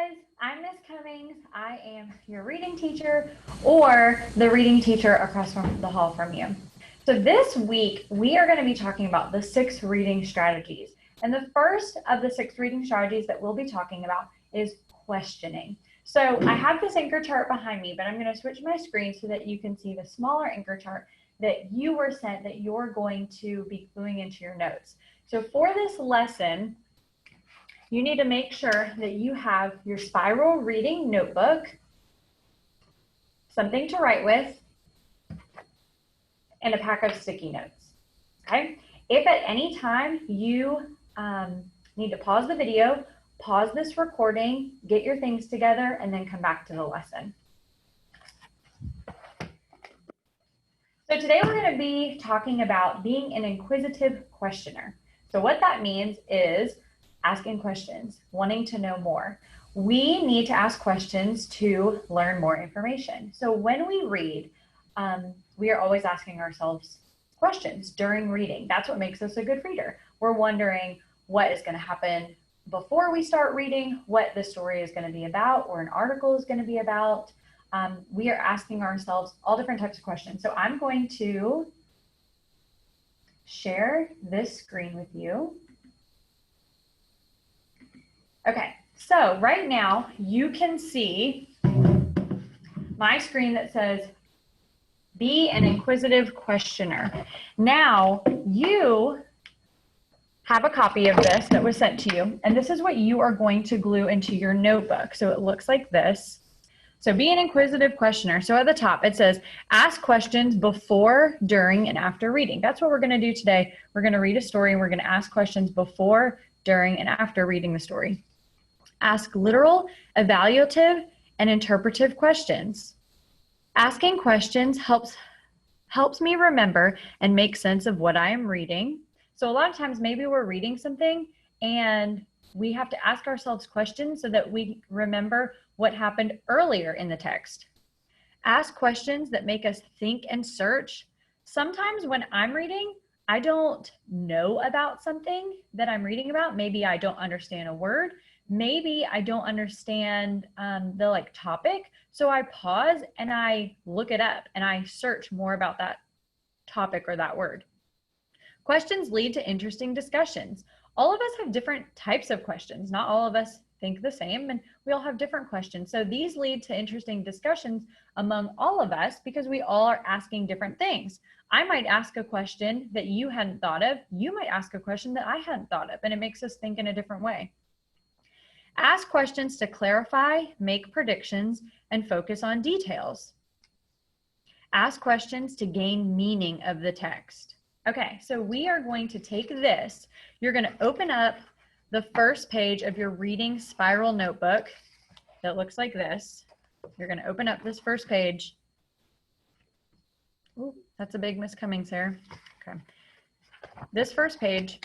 guys, I'm Miss Cummings. I am your reading teacher or the reading teacher across from the hall from you. So this week we are going to be talking about the 6 reading strategies. And the first of the 6 reading strategies that we'll be talking about is questioning. So I have this anchor chart behind me, but I'm going to switch my screen so that you can see the smaller anchor chart that you were sent that you're going to be gluing into your notes. So for this lesson, you need to make sure that you have your spiral reading notebook, something to write with, and a pack of sticky notes, okay? If at any time you need to pause the video, pause this recording, get your things together, and then come back to the lesson. So today we're going to be talking about being an inquisitive questioner. So what that means is asking questions, wanting to know more. We need to ask questions to learn more information. So when we read, we are always asking ourselves questions during reading. That's what makes us a good reader. We're wondering what is going to happen before we start reading, what the story is going to be about, or an article is going to be about. We are asking ourselves all different types of questions. So I'm going to share this screen with you. Okay, so right now you can see my screen that says, be an inquisitive questioner. Now you have a copy of this that was sent to you, and this is what you are going to glue into your notebook. So it looks like this. So be an inquisitive questioner. So at the top it says, ask questions before, during, and after reading. That's what we're going to do today. We're going to read a story and we're going to ask questions before, during, and after reading the story. Ask literal, evaluative, and interpretive questions. Asking questions helps me remember and make sense of what I am reading. So a lot of times maybe we're reading something and we have to ask ourselves questions so that we remember what happened earlier in the text. Ask questions that make us think and search. Sometimes when I'm reading, I don't know about something that I'm reading about. Maybe I don't understand a word. Maybe I don't understand the topic. So I pause and I look it up and I search more about that topic or that word. Questions lead to interesting discussions. All of us have different types of questions. Not all of us think the same, and we all have different questions. So these lead to interesting discussions among all of us because we all are asking different things. I might ask a question that you hadn't thought of. You might ask a question that I hadn't thought of, and it makes us think in a different way. Ask questions to clarify, make predictions, and focus on details. Ask questions to gain meaning of the text. Okay, so we are going to take this. You're going to open up the first page of your reading spiral notebook that looks like this. You're going to open up this first page. Ooh, that's a big Miss Cummings here. Okay. This first page,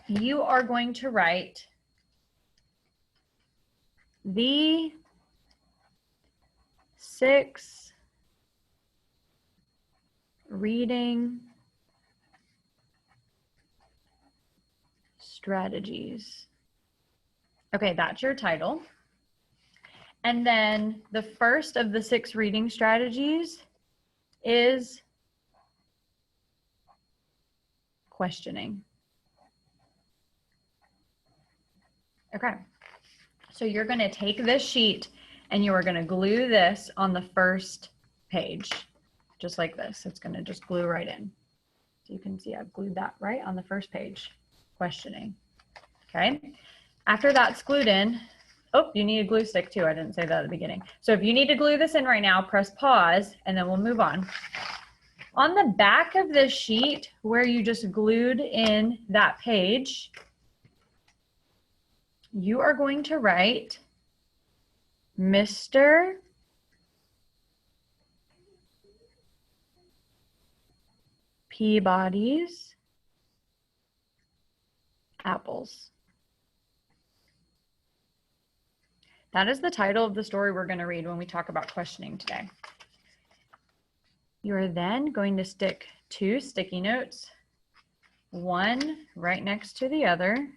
you are going to write the 6 reading strategies. Okay, that's your title. And then the first of the 6 reading strategies is questioning. Okay, so you're going to take this sheet and you are going to glue this on the first page, just like this. It's going to just glue right in. So you can see I've glued that right on the first page. Questioning. Okay, after that's glued in, oh, you need a glue stick too. I didn't say that at the beginning. So if you need to glue this in right now, press pause and then we'll move on. On the back of this sheet where you just glued in that page, you are going to write Mr. Peabody's apples. That is the title of the story we're going to read when we talk about questioning today. You are then going to stick 2 sticky notes, one right next to the other.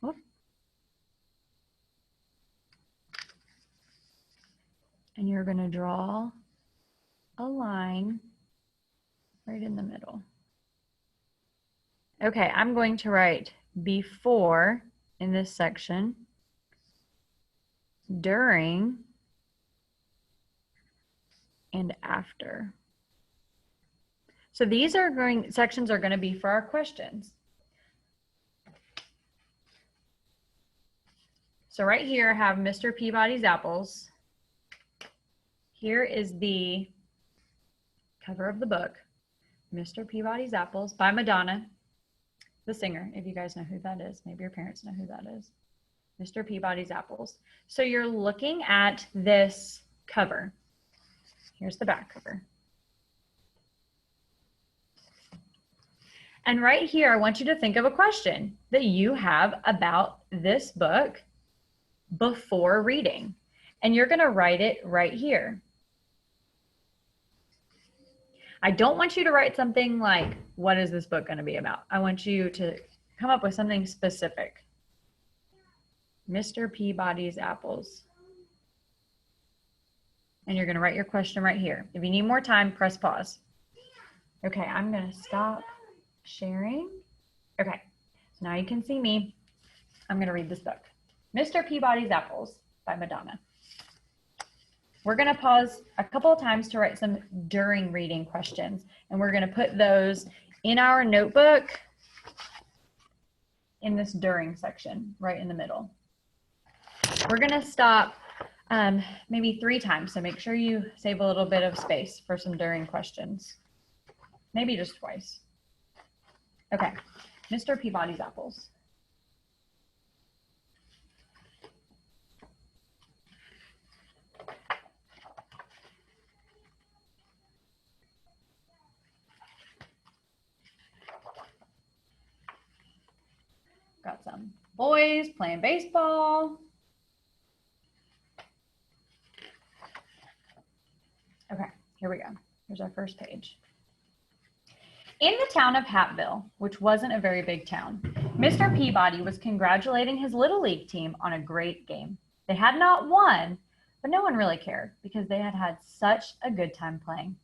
Whoop. and you're going to draw a line right in the middle. Okay, I'm going to write before in this section, during, and after. So these sections are going to be for our questions. So right here I have Mr. Peabody's apples. Here is the cover of the book, Mr. Peabody's Apples by Madonna, the singer, if you guys know who that is. Maybe your parents know who that is. Mr. Peabody's Apples. So you're looking at this cover. Here's the back cover. And right here, I want you to think of a question that you have about this book before reading. And you're going to write it right here. I don't want you to write something like, what is this book going to be about? I want you to come up with something specific. Mr. Peabody's Apples. And you're going to write your question right here. If you need more time, press pause. Okay, I'm going to stop sharing. Okay, so now you can see me. I'm going to read this book. Mr. Peabody's Apples by Madonna. We're going to pause a couple of times to write some during reading questions, and we're going to put those in our notebook in this during section, right in the middle. We're going to stop maybe 3 times, so make sure you save a little bit of space for some during questions. Maybe just twice. Okay, Mr. Peabody's Apples. Got some boys playing baseball. Okay, here we go. Here's our first page. In the town of Hattville, which wasn't a very big town, Mr. Peabody was congratulating his Little League team on a great game. They had not won, but no one really cared because they had had such a good time playing.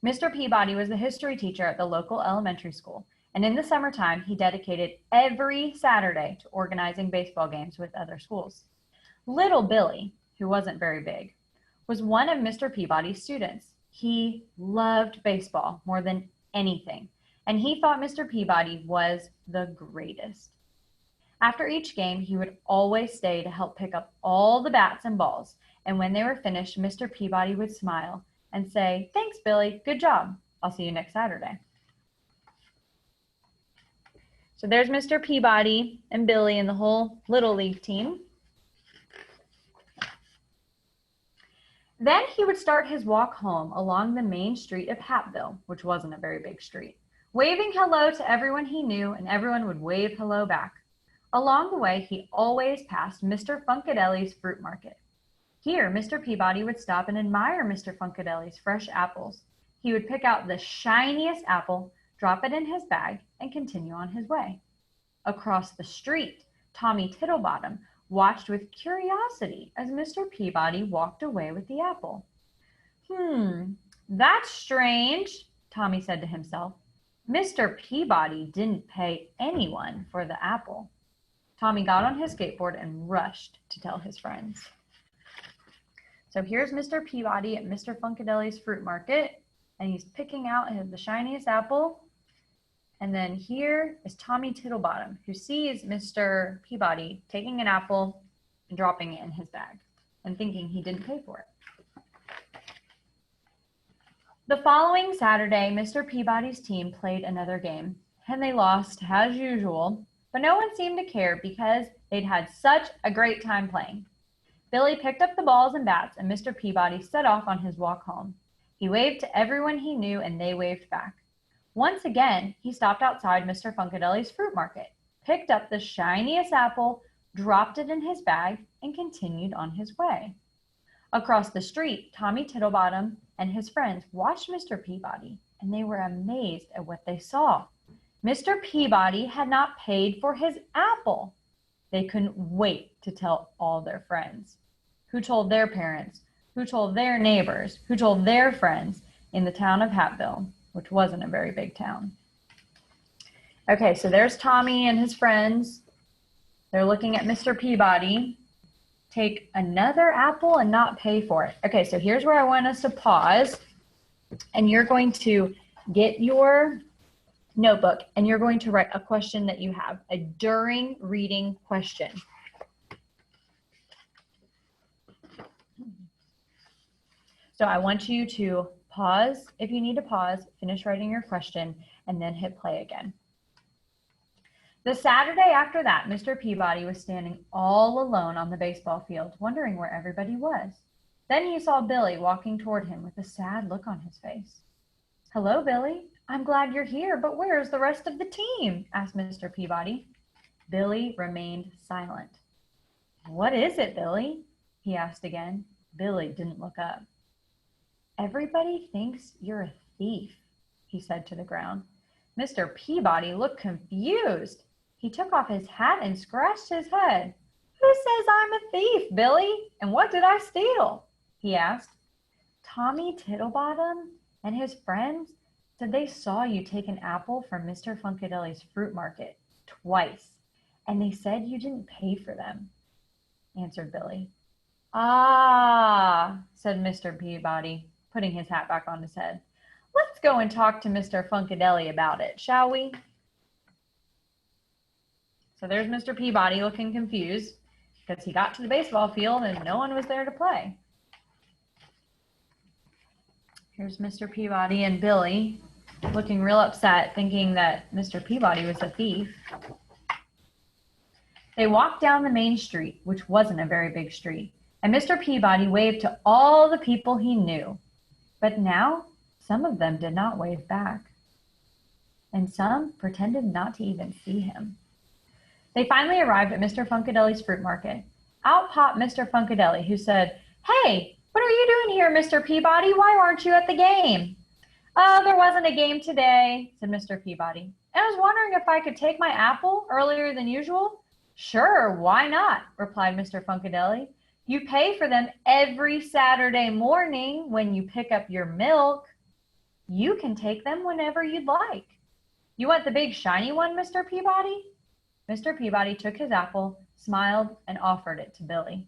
Mr. Peabody was the history teacher at the local elementary school, and in the summertime, he dedicated every Saturday to organizing baseball games with other schools. Little Billy, who wasn't very big, was one of Mr. Peabody's students. He loved baseball more than anything, and he thought Mr. Peabody was the greatest. After each game, he would always stay to help pick up all the bats and balls, and when they were finished, Mr. Peabody would smile and say, "Thanks, Billy, good job. I'll see you next Saturday." So there's Mr. Peabody and Billy and the whole Little League team. Then he would start his walk home along the main street of Hattville, which wasn't a very big street, waving hello to everyone he knew, and everyone would wave hello back. Along the way, he always passed Mr. Funkadelli's fruit market. Here, Mr. Peabody would stop and admire Mr. Funkadelli's fresh apples. He would pick out the shiniest apple, drop it in his bag, and continue on his way. Across the street, Tommy Tittlebottom watched with curiosity as Mr. Peabody walked away with the apple. That's strange, Tommy said to himself. Mr. Peabody didn't pay anyone for the apple. Tommy got on his skateboard and rushed to tell his friends. So here's Mr. Peabody at Mr. Funkadelli's fruit market, and he's picking out the shiniest apple. And then here is Tommy Tittlebottom, who sees Mr. Peabody taking an apple and dropping it in his bag and thinking he didn't pay for it. The following Saturday, Mr. Peabody's team played another game, and they lost as usual, but no one seemed to care because they'd had such a great time playing. Billy picked up the balls and bats, and Mr. Peabody set off on his walk home. He waved to everyone he knew, and they waved back. Once again, he stopped outside Mr. Funkadelli's fruit market, picked up the shiniest apple, dropped it in his bag, and continued on his way. Across the street, Tommy Tittlebottom and his friends watched Mr. Peabody, and they were amazed at what they saw. Mr. Peabody had not paid for his apple. They couldn't wait to tell all their friends, who told their parents, who told their neighbors, who told their friends in the town of Hattville, which wasn't a very big town. Okay, so there's Tommy and his friends. They're looking at Mr. Peabody. Take another apple and not pay for it. Okay, so here's where I want us to pause. And you're going to get your notebook and you're going to write a question that you have, a during reading question. So I want you to pause if you need to pause, finish writing your question, and then hit play again. The Saturday after that, Mr. Peabody was standing all alone on the baseball field, wondering where everybody was. Then he saw Billy walking toward him with a sad look on his face. "Hello, Billy. I'm glad you're here, but where's the rest of the team?" asked Mr. Peabody. Billy remained silent. "What is it, Billy?" he asked again. Billy didn't look up. "Everybody thinks you're a thief," he said to the ground. Mr. Peabody looked confused. He took off his hat and scratched his head. "Who says I'm a thief, Billy? And what did I steal?" he asked. "Tommy Tittlebottom and his friends said they saw you take an apple from Mr. Funkadeli's fruit market twice, and they said you didn't pay for them," answered Billy. "Ah," said Mr. Peabody, putting his hat back on his head. "Let's go and talk to Mr. Funkadeli about it, shall we?" So there's Mr. Peabody looking confused because he got to the baseball field and no one was there to play. Here's Mr. Peabody and Billy looking real upset, thinking that Mr. Peabody was a thief. They walked down the main street, which wasn't a very big street, and Mr. Peabody waved to all the people he knew. But now, some of them did not wave back, and some pretended not to even see him. They finally arrived at Mr. Funkadeli's fruit market. Out popped Mr. Funkadeli, who said, "Hey, what are you doing here, Mr. Peabody? Why aren't you at the game?" "Oh, there wasn't a game today," said Mr. Peabody. "I was wondering if I could take my apple earlier than usual." "Sure, why not?" replied Mr. Funkadeli. "You pay for them every Saturday morning when you pick up your milk. You can take them whenever you'd like. You want the big shiny one, Mr. Peabody?" Mr. Peabody took his apple, smiled, and offered it to Billy.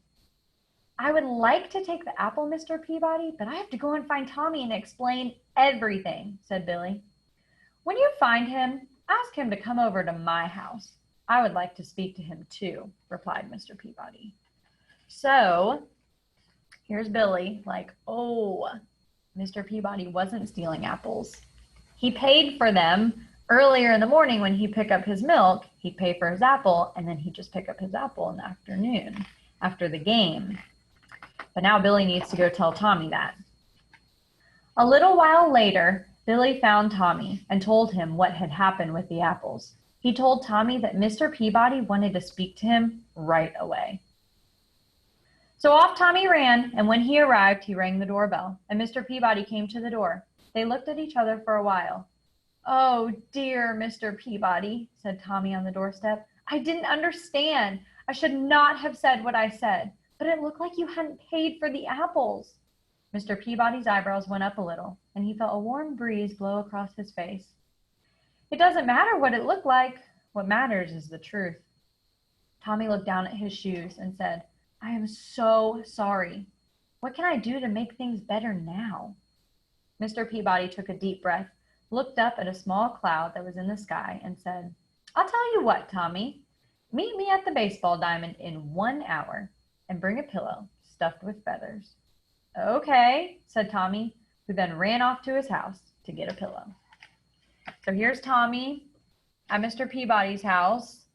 "I would like to take the apple, Mr. Peabody, but I have to go and find Tommy and explain everything," said Billy. "When you find him, ask him to come over to my house. I would like to speak to him too," replied Mr. Peabody. So here's Billy like, oh, Mr. Peabody wasn't stealing apples. He paid for them earlier in the morning when he picked up his milk. He'd pay for his apple, and then he'd just pick up his apple in the afternoon after the game. But now Billy needs to go tell Tommy that. A little while later, Billy found Tommy and told him what had happened with the apples. He told Tommy that Mr. Peabody wanted to speak to him right away. So off Tommy ran, and when he arrived, he rang the doorbell, and Mr. Peabody came to the door. They looked at each other for a while. "Oh, dear Mr. Peabody," said Tommy on the doorstep. "I didn't understand. I should not have said what I said, but it looked like you hadn't paid for the apples." Mr. Peabody's eyebrows went up a little, and he felt a warm breeze blow across his face. "It doesn't matter what it looked like. What matters is the truth." Tommy looked down at his shoes and said, "I am so sorry. What can I do to make things better now?" Mr. Peabody took a deep breath, looked up at a small cloud that was in the sky, and said, "I'll tell you what, Tommy. Meet me at the baseball diamond in 1 hour and bring a pillow stuffed with feathers." "Okay," said Tommy, who then ran off to his house to get a pillow. So here's Tommy at Mr. Peabody's house,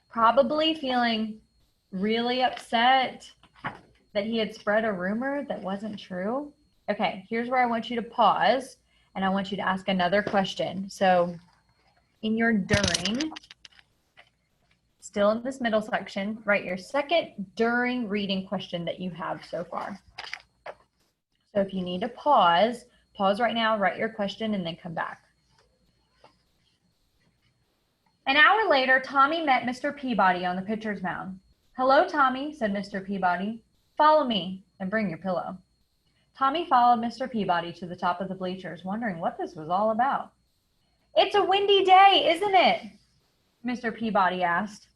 probably feeling really upset that he had spread a rumor that wasn't true. Okay, here's where I want you to pause, and I want you to ask another question. So in your during, still in this middle section, write your second during reading question that you have so far. So if you need to pause right now, write your question, and then come back. An hour later, Tommy met Mr. Peabody on the pitcher's mound. "Hello, Tommy," said Mr. Peabody. Follow me and bring your pillow. Tommy followed Mr. Peabody to the top of the bleachers, wondering what this was all about. It's a windy day, isn't it? Mr. Peabody asked.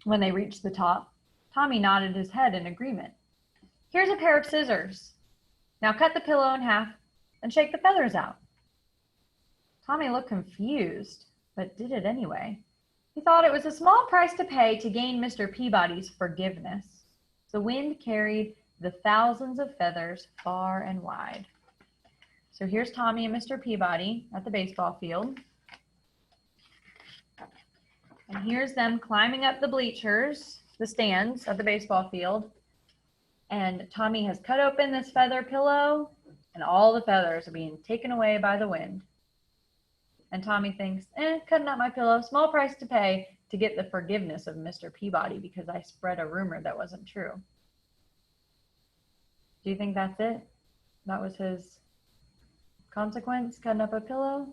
When they reached the top, Tommy nodded his head in agreement. Here's a pair of scissors. Now cut the pillow in half and shake the feathers out. Tommy looked confused, but did it anyway. He thought it was a small price to pay to gain Mr. Peabody's forgiveness. The wind carried the thousands of feathers far and wide. So here's Tommy and Mr. Peabody at the baseball field. And here's them climbing up the bleachers, the stands of the baseball field. And Tommy has cut open this feather pillow, and all the feathers are being taken away by the wind. And Tommy thinks, cutting out my pillow, small price to pay to get the forgiveness of Mr. Peabody because I spread a rumor that wasn't true. Do you think that's it? That was his consequence, cutting up a pillow?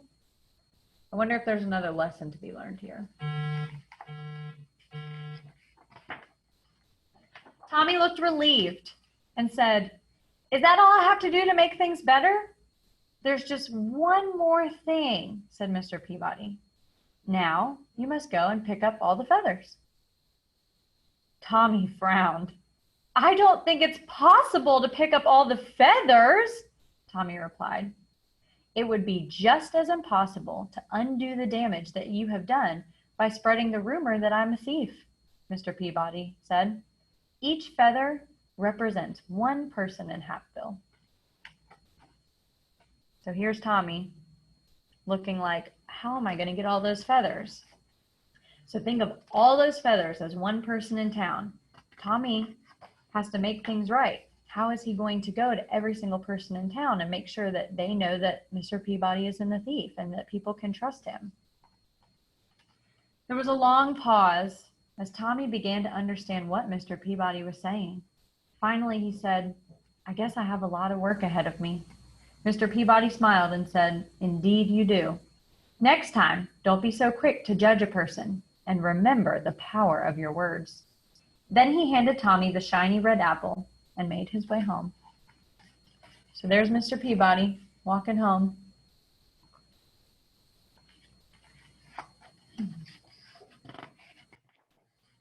I wonder if there's another lesson to be learned here. Tommy looked relieved and said, is that all I have to do to make things better? There's just one more thing, said Mr. Peabody. Now you must go and pick up all the feathers. Tommy frowned. I don't think it's possible to pick up all the feathers, Tommy replied. It would be just as impossible to undo the damage that you have done by spreading the rumor that I'm a thief, Mr. Peabody said. Each feather represents one person in Hapville. So here's Tommy looking like, how am I going to get all those feathers? So think of all those feathers as one person in town. Tommy has to make things right. How is he going to go to every single person in town and make sure that they know that Mr. Peabody isn't a thief and that people can trust him? There was a long pause as Tommy began to understand what Mr. Peabody was saying. Finally, he said, I guess I have a lot of work ahead of me. Mr. Peabody smiled and said, indeed you do. Next time, don't be so quick to judge a person, and remember the power of your words. Then he handed Tommy the shiny red apple and made his way home. So there's Mr. Peabody walking home.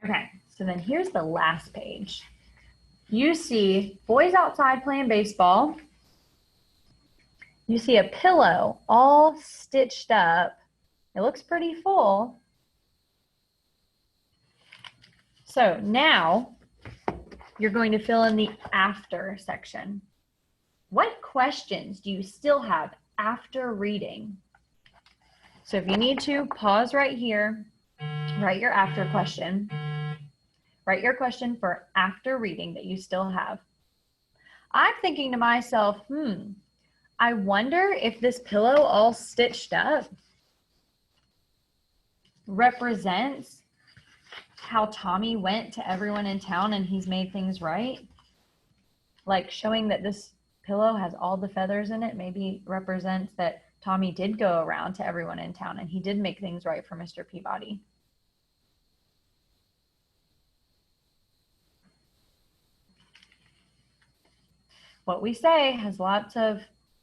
Okay, so then here's the last page. You see boys outside playing baseball. You see a pillow all stitched up. It looks pretty full. So now you're going to fill in the after section. What questions do you still have after reading? So if you need to, pause right here, write your after question. Write your question for after reading that you still have. I'm thinking to myself, I wonder if this pillow all stitched up represents how Tommy went to everyone in town and he's made things right. Like showing that this pillow has all the feathers in it maybe represents that Tommy did go around to everyone in town and he did make things right for Mr. Peabody. What we say has lots of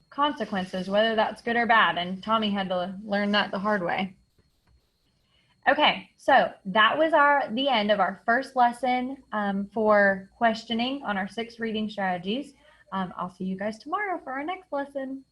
consequences, whether that's good or bad, and Tommy had to learn that the hard way. Okay, so that was the end of our first lesson for questioning on our 6 reading strategies. I'll see you guys tomorrow for our next lesson.